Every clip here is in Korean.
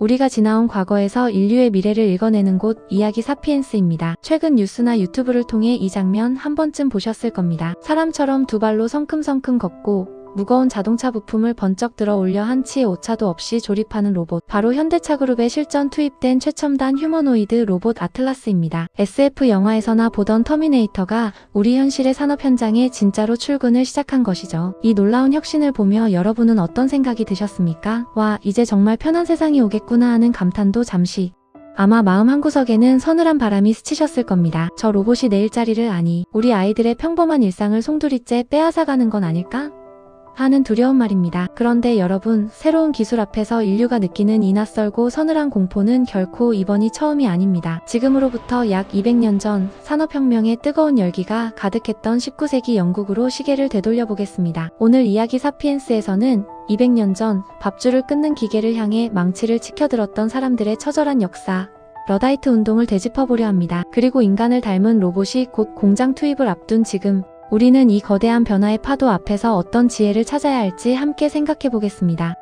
우리가 지나온 과거에서 인류의 미래를 읽어내는 곳 이야기 사피엔스입니다. 최근 뉴스나 유튜브를 통해 이 장면 한 번쯤 보셨을 겁니다. 사람처럼 두 발로 성큼성큼 걷고 무거운 자동차 부품을 번쩍 들어 올려 한치의 오차도 없이 조립하는 로봇. 바로 현대차그룹에 실전 투입된 최첨단 휴머노이드 로봇 아틀라스입니다. SF 영화에서나 보던 터미네이터가 우리 현실의 산업 현장에 진짜로 출근을 시작한 것이죠. 이 놀라운 혁신을 보며 여러분은 어떤 생각이 드셨습니까? 와, 이제 정말 편한 세상이 오겠구나 하는 감탄도 잠시. 아마 마음 한구석에는 서늘한 바람이 스치셨을 겁니다. 저 로봇이 내 일자리를 아니, 우리 아이들의 평범한 일상을 송두리째 빼앗아가는 건 아닐까? 하는 두려운 말입니다. 그런데 여러분, 새로운 기술 앞에서 인류가 느끼는 이 낯설고 서늘한 공포는 결코 이번이 처음이 아닙니다. 지금으로부터 약 200년 전 산업혁명의 뜨거운 열기가 가득했던 19세기 영국으로 시계를 되돌려 보겠습니다. 오늘 이야기 사피엔스에서는 200년 전 밥줄을 끊는 기계를 향해 망치를 치켜들었던 사람들의 처절한 역사, 러다이트 운동을 되짚어보려 합니다. 그리고 인간을 닮은 로봇이 곧 공장 투입을 앞둔 지금, 우리는 이 거대한 변화의 파도 앞에서 어떤 지혜를 찾아야 할지 함께 생각해 보겠습니다.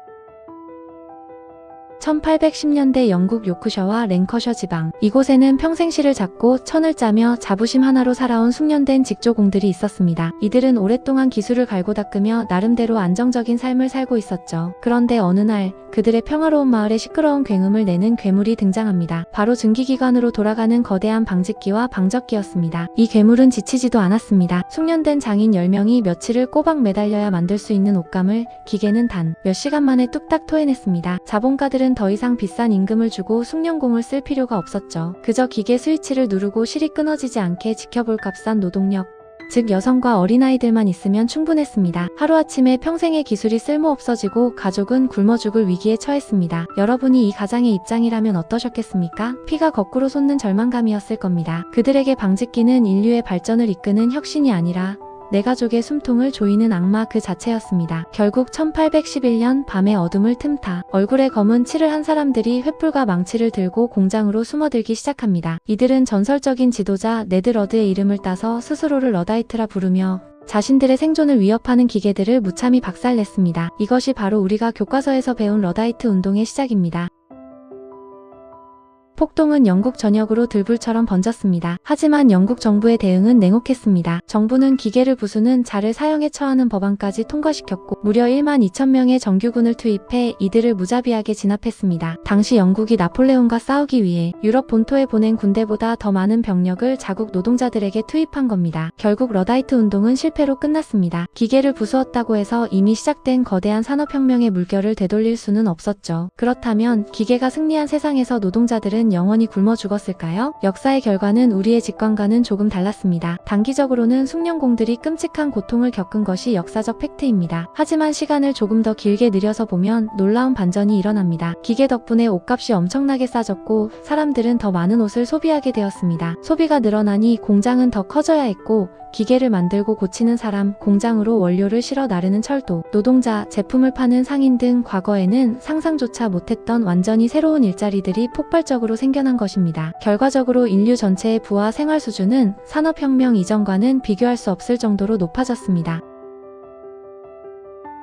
1810년대 영국 요크셔와 랭커셔 지방. 이곳에는 평생 실을 잡고 천을 짜며 자부심 하나로 살아온 숙련된 직조공들이 있었습니다. 이들은 오랫동안 기술을 갈고 닦으며 나름대로 안정적인 삶을 살고 있었죠. 그런데 어느 날 그들의 평화로운 마을에 시끄러운 굉음을 내는 괴물이 등장합니다. 바로 증기기관으로 돌아가는 거대한 방직기와 방적기였습니다. 이 괴물은 지치지도 않았습니다. 숙련된 장인 10명이 며칠을 꼬박 매달려야 만들 수 있는 옷감을 기계는 단 몇 시간 만에 뚝딱 토해냈습니다. 자본가들은 더 이상 비싼 임금을 주고 숙련공을 쓸 필요가 없었죠. 그저 기계 스위치를 누르고 실이 끊어지지 않게 지켜볼 값싼 노동력, 즉 여성과 어린아이들만 있으면 충분했습니다. 하루아침에 평생의 기술이 쓸모없어지고 가족은 굶어 죽을 위기에 처했습니다. 여러분이 이 가장의 입장이라면 어떠셨겠습니까? 피가 거꾸로 솟는 절망감이었을 겁니다. 그들에게 방직기는 인류의 발전을 이끄는 혁신이 아니라 내 가족의 숨통을 조이는 악마 그 자체였습니다. 결국 1811년 밤의 어둠을 틈타 얼굴에 검은 칠을 한 사람들이 횃불과 망치를 들고 공장으로 숨어들기 시작합니다. 이들은 전설적인 지도자 네드러드의 이름을 따서 스스로를 러다이트라 부르며 자신들의 생존을 위협하는 기계들을 무참히 박살냈습니다. 이것이 바로 우리가 교과서에서 배운 러다이트 운동의 시작입니다. 폭동은 영국 전역으로 들불처럼 번졌습니다. 하지만 영국 정부의 대응은 냉혹했습니다. 정부는 기계를 부수는 자를 사형에 처하는 법안까지 통과시켰고 무려 1만 2천 명의 정규군을 투입해 이들을 무자비하게 진압했습니다. 당시 영국이 나폴레옹과 싸우기 위해 유럽 본토에 보낸 군대보다 더 많은 병력을 자국 노동자들에게 투입한 겁니다. 결국 러다이트 운동은 실패로 끝났습니다. 기계를 부수었다고 해서 이미 시작된 거대한 산업혁명의 물결을 되돌릴 수는 없었죠. 그렇다면 기계가 승리한 세상에서 노동자들은 영원히 굶어 죽었을까요? 역사의 결과는 우리의 직관과는 조금 달랐습니다. 단기적으로는 숙련공들이 끔찍한 고통을 겪은 것이 역사적 팩트입니다. 하지만 시간을 조금 더 길게 늘여서 보면 놀라운 반전이 일어납니다. 기계 덕분에 옷값이 엄청나게 싸졌고 사람들은 더 많은 옷을 소비하게 되었습니다. 소비가 늘어나니 공장은 더 커져야 했고 기계를 만들고 고치는 사람, 공장으로 원료를 실어 나르는 철도, 노동자, 제품을 파는 상인 등 과거에는 상상조차 못했던 완전히 새로운 일자리들이 폭발적으로 생겨난 것입니다. 결과적으로 인류 전체의 부와 생활 수준은 산업혁명 이전과는 비교할 수 없을 정도로 높아졌습니다.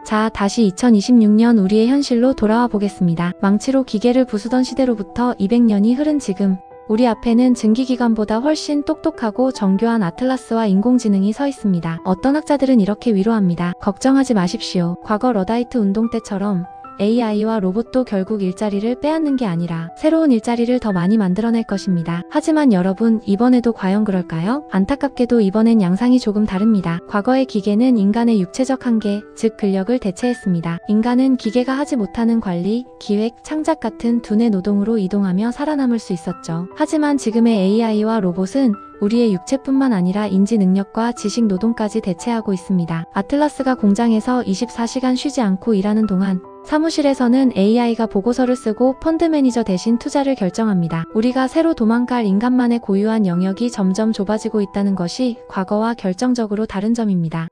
자, 다시 2026년 우리의 현실로 돌아와 보겠습니다. 망치로 기계를 부수던 시대로부터 200년이 흐른 지금, 우리 앞에는 증기기관보다 훨씬 똑똑하고 정교한 아틀라스와 인공지능이 서 있습니다. 어떤 학자들은 이렇게 위로합니다. 걱정하지 마십시오. 과거 러다이트 운동 때처럼 AI와 로봇도 결국 일자리를 빼앗는 게 아니라 새로운 일자리를 더 많이 만들어낼 것입니다. 하지만 여러분, 이번에도 과연 그럴까요? 안타깝게도 이번엔 양상이 조금 다릅니다. 과거의 기계는 인간의 육체적 한계, 즉 근력을 대체했습니다. 인간은 기계가 하지 못하는 관리, 기획, 창작 같은 두뇌 노동으로 이동하며 살아남을 수 있었죠. 하지만 지금의 AI와 로봇은 우리의 육체뿐만 아니라 인지 능력과 지식 노동까지 대체하고 있습니다. 아틀라스가 공장에서 24시간 쉬지 않고 일하는 동안 사무실에서는 AI가 보고서를 쓰고 펀드 매니저 대신 투자를 결정합니다. 우리가 새로 도망갈 인간만의 고유한 영역이 점점 좁아지고 있다는 것이 과거와 결정적으로 다른 점입니다.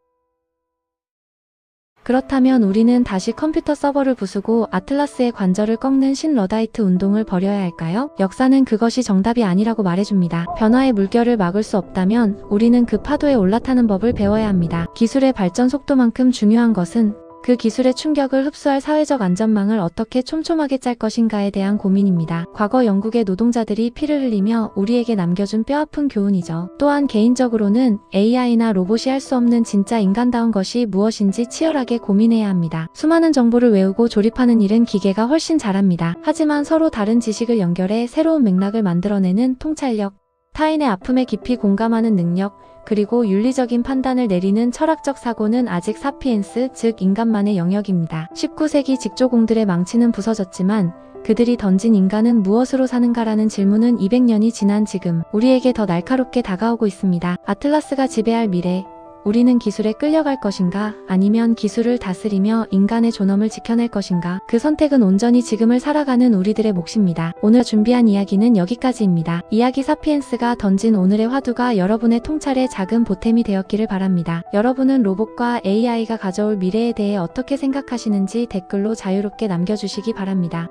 그렇다면 우리는 다시 컴퓨터 서버를 부수고 아틀라스의 관절을 꺾는 신러다이트 운동을 벌여야 할까요? 역사는 그것이 정답이 아니라고 말해줍니다. 변화의 물결을 막을 수 없다면 우리는 그 파도에 올라타는 법을 배워야 합니다. 기술의 발전 속도만큼 중요한 것은 그 기술의 충격을 흡수할 사회적 안전망을 어떻게 촘촘하게 짤 것인가에 대한 고민입니다. 과거 영국의 노동자들이 피를 흘리며 우리에게 남겨준 뼈아픈 교훈이죠. 또한 개인적으로는 AI나 로봇이 할 수 없는 진짜 인간다운 것이 무엇인지 치열하게 고민해야 합니다. 수많은 정보를 외우고 조립하는 일은 기계가 훨씬 잘합니다. 하지만 서로 다른 지식을 연결해 새로운 맥락을 만들어내는 통찰력, 타인의 아픔에 깊이 공감하는 능력, 그리고 윤리적인 판단을 내리는 철학적 사고는 아직 사피엔스, 즉 인간만의 영역입니다. 19세기 직조공들의 망치는 부서졌지만 그들이 던진 인간은 무엇으로 사는가라는 질문은 200년이 지난 지금 우리에게 더 날카롭게 다가오고 있습니다. 아틀라스가 지배할 미래, 우리는 기술에 끌려갈 것인가? 아니면 기술을 다스리며 인간의 존엄을 지켜낼 것인가? 그 선택은 온전히 지금을 살아가는 우리들의 몫입니다. 오늘 준비한 이야기는 여기까지입니다. 이야기 사피엔스가 던진 오늘의 화두가 여러분의 통찰에 작은 보탬이 되었기를 바랍니다. 여러분은 로봇과 AI가 가져올 미래에 대해 어떻게 생각하시는지 댓글로 자유롭게 남겨주시기 바랍니다.